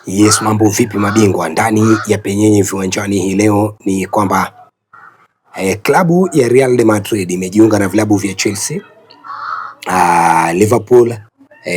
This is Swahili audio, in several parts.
Yes, mambo vipi mabingwa? Ndani ya penyenye viwanjani hii leo ni kwamba klabu ya Real de Madrid imejiunga na vilabu vya Chelsea, Liverpool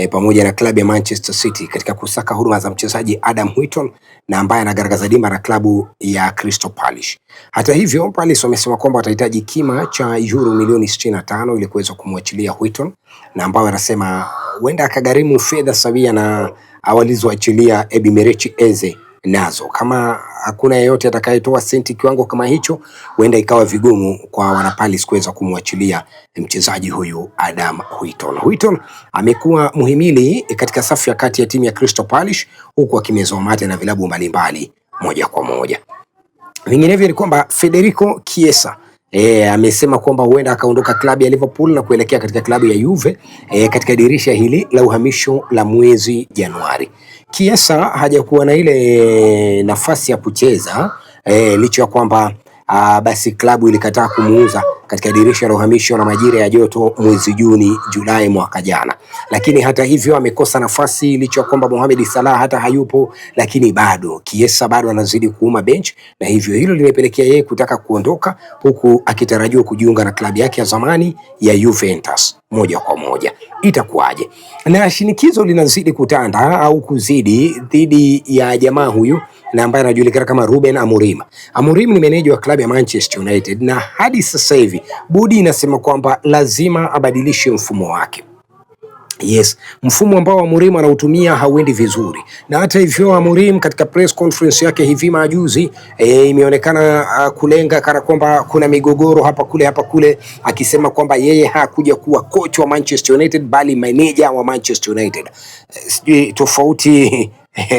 pamoja na klabu ya Manchester City katika kusaka huduma za mchezaji Adam Huijton na ambaye anagaragaza dimba na klabu ya Crystal Palace. Hata hivyo, Palace wamesema kwamba watahitaji kima cha euro milioni 65 ili kuweza kumwachilia Huijton, na ambao wanasema huenda akagharimu fedha sawia na awalizoachilia Eberechi Eze nazo. Kama hakuna yeyote atakayetoa senti kiwango kama hicho, huenda ikawa vigumu kwa wanapalis kuweza kumwachilia mchezaji huyu Adam Huijton. Huijton amekuwa muhimili katika safu ya kati ya timu ya Crystal Palace, huku akimezwa mate na vilabu mbalimbali moja kwa moja. Vinginevyo ni kwamba Federico Chiesa amesema kwamba huenda akaondoka klabu ya Liverpool na kuelekea katika klabu ya Juve katika dirisha hili la uhamisho la mwezi Januari. Chiesa hajakuwa na ile nafasi ya kucheza licha ya kwamba basi klabu ilikataa kumuuza katika dirisha la uhamisho la majira ya joto mwezi Julai mwaka jana. Lakini hata hivyo amekosa nafasi licha ya kwamba Mohamed Salah hata hayupo, lakini bado Chiesa bado anazidi kuuma bench, na hivyo hilo limepelekea yeye kutaka kuondoka, huku akitarajiwa kujiunga na klabu yake ya zamani ya Juventus moja kwa moja. Itakuwaje? Na shinikizo linazidi kutanda au kuzidi dhidi ya jamaa huyu na ambaye anajulikana kama Ruben Amorim. Amorim ni meneja wa klabu ya Manchester United, na hadi sasa hivi bodi inasema kwamba lazima abadilishe mfumo wake. Yes, mfumo ambao Amorim anautumia hauendi vizuri. Na hata hivyo Amorim katika press conference yake hivi majuzi imeonekana kulenga kana kwamba kuna migogoro hapa kule, akisema kwamba yeye hakuja kuwa coach wa Manchester United bali manager wa Manchester United. Sijui tofauti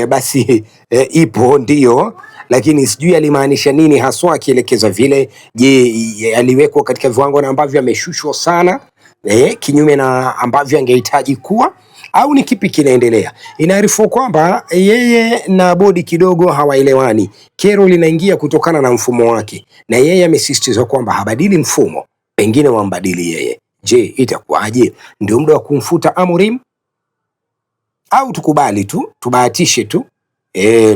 basi ipo ndio, lakini sijui alimaanisha nini haswa akielekeza vile. Je, aliwekwa katika viwango na ambavyo ameshushwa sana kinyume na ambavyo angehitaji kuwa, au ni kipi kinaendelea? Inaarifu kwamba yeye na bodi kidogo hawaelewani, kero linaingia kutokana na mfumo wake, na yeye amesisitiza kwamba habadili mfumo, pengine wambadili yeye. Je, itakuwaje? Ndio muda wa kumfuta Amorim au tukubali tu, tubahatishe tu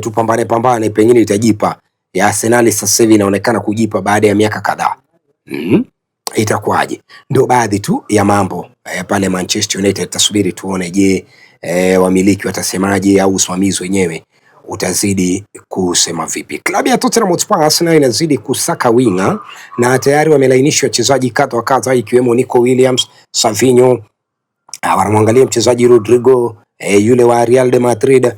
tupambane, pengine itajipa. Ya Arsenal sasa hivi inaonekana kujipa baada ya miaka kadhaa. Itakuwaje? Ndio baadhi tu ya mambo pale Manchester United. Tasubiri tuone, je, wamiliki watasemaje au usimamizi wenyewe utazidi kusema vipi. Klabu ya Tottenham Hotspur nayo inazidi kusaka winga na tayari wamelainisha wachezaji kadha wa kadha ikiwemo Nico Williams, Savinho, wanamwangalia mchezaji Rodrigo yule wa Real de Madrid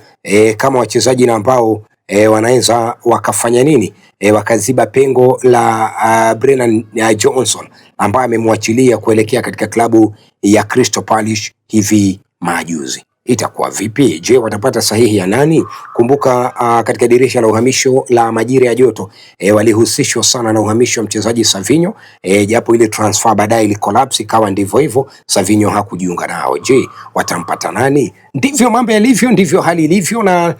kama wachezaji na ambao wanaweza wakafanya nini, wakaziba pengo la Brennan Johnson ambaye amemwachilia kuelekea katika klabu ya Crystal Palace hivi majuzi. Itakuwa vipi? Je, watapata sahihi ya nani? Kumbuka katika dirisha la uhamisho la majira ya joto walihusishwa sana na uhamisho wa mchezaji Savinho, japo ile transfer baadaye ili collapse ikawa ndivyo hivyo, Savinho hakujiunga nao. Je, watampata nani? Ndivyo mambo yalivyo, ndivyo hali ilivyo, na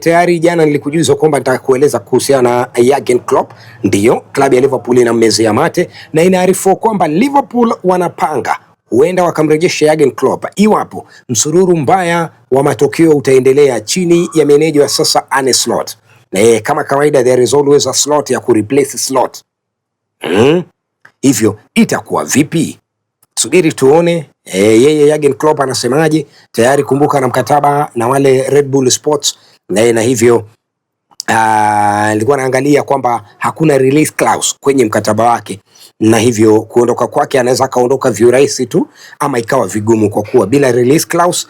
tayari jana nilikujuza kwamba nitakueleza kuhusiana na Jurgen Klopp. Ndiyo, klabu ya Liverpool inammezea mate na inaarifu kwamba Liverpool wanapanga huenda wakamrejesha Jurgen Klopp iwapo msururu mbaya wa matokeo utaendelea chini ya meneja wa sasa Arne Slot. Na kama kawaida there is always a slot ya kureplace slot. Hivyo itakuwa vipi? Subiri tuone yeye Jurgen Klopp anasemaje. Tayari kumbuka na mkataba na wale Red Bull Sports, na hivyo alikuwa anaangalia kwamba hakuna release clause kwenye mkataba wake, na hivyo kuondoka kwake anaweza kaondoka virahisi tu ama ikawa vigumu, kwa kuwa bila release clause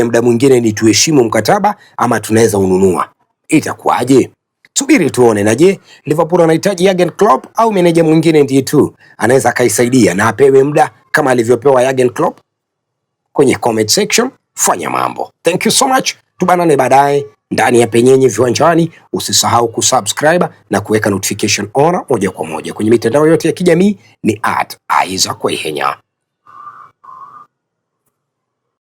muda mwingine ni tuheshimu mkataba ama tunaweza ununua. Itakuwaje? Subiri tuone. Na je, Liverpool anahitaji Jurgen Klopp au meneja mwingine ndiye tu anaweza kaisaidia na apewe muda kama alivyopewa Jurgen Klopp? Kwenye comment section fanya mambo. Thank you so much. Tubanane baadaye ndani ya penyenye viwanjani. Usisahau kusubscribe na kuweka notification on moja kwa moja kwenye mitandao yote ya kijamii. Ni @IsaaCWehenya.